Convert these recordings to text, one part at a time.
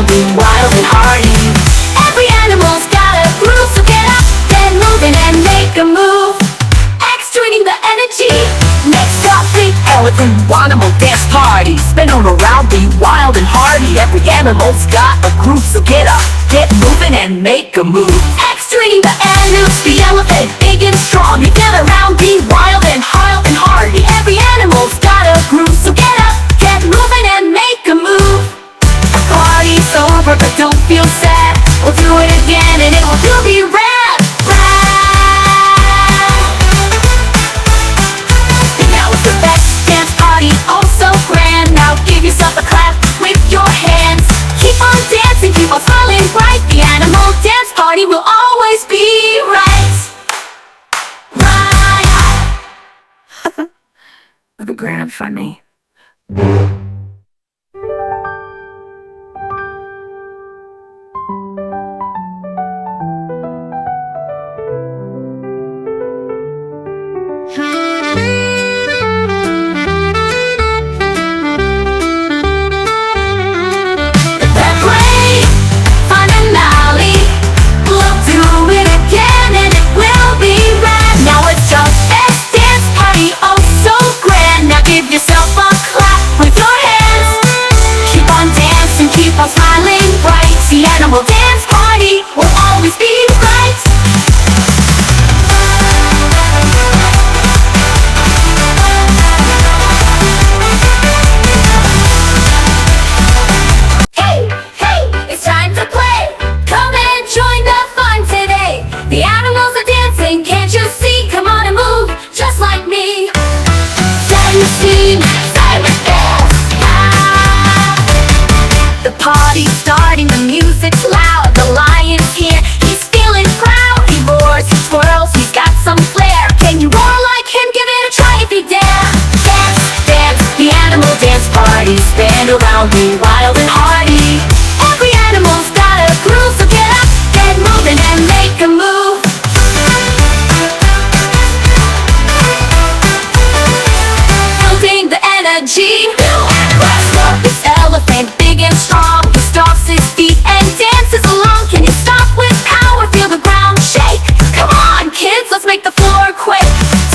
around, be wild and hardy. Every animal's got a groove, so get up, get moving and make a move. Extruding the energy. Next up, the elephant animal dance party. Spin on around, be wild and hardy. Every animal's got a groove, so get up, get moving and make a move. Extruding the animals, the elephant, big and strong. You get around, be wild and hardy. Every animal's got a groove, so get up, get moving and make a move. Party's over, but don't feel sad. We'll do it again and it will be rad, rad. And now it's the best dance party, oh so grand. Now give yourself a clap with your hands. Keep on dancing, keep on smiling bright. The animal dance party will always be right. Right. Look at grand funny. The animal dance party will always be right. Hey, hey, it's time to play. Come and join the fun today. The animals are dancing, can't you see? Come on and move, just like me. Set the scene, silent dance. The party's starting, the music's loud. The lion's here, he's feeling proud. He roars, he twirls, he's got some flair. Can you roar like him? Give it a try if you dare. Dance, dance, the animal dance party. Stand around, be wild and hardy. Every animal's got a groove, so get up, get moving and make a move. Building the energy. This elephant, big and strong. He stomps his feet and dances along. Can you stop with power? Feel the ground shake. Come on, kids, let's make the floor quake.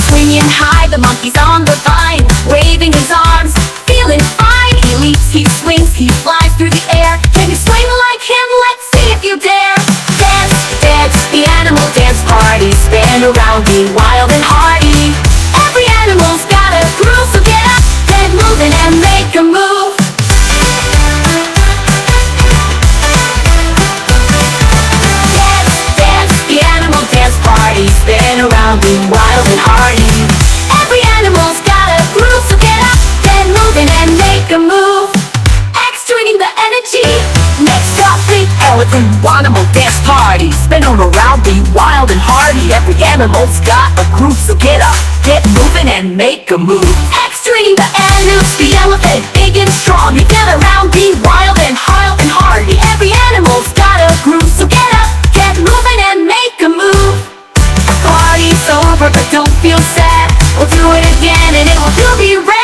Swinging high, the monkey's on the vine, waving his arms, feeling fine. He leaps, he swings, he flies through the air. Can you swing like him? Let's see if you dare. Dance, dance, the animal dance party. Stand around, be wild and hardy. Every animal's got a groove, so get up, get moving and make a move. Spin around, be wild and hardy. Every animal's got a groove, so get up, get moving and make a move. Extruding the energy. Next up, the elephant animal dance party. Spin on around, be wild and hardy. Every animal's got a groove, so get up, get moving and make a move. Extruding the animals, the elephant, big and strong. You get around, be wild and hardy. Every animal's got a groove, so get up, get moving and make a move. Party's over, but don't feel sad. We'll do it again and it will be right.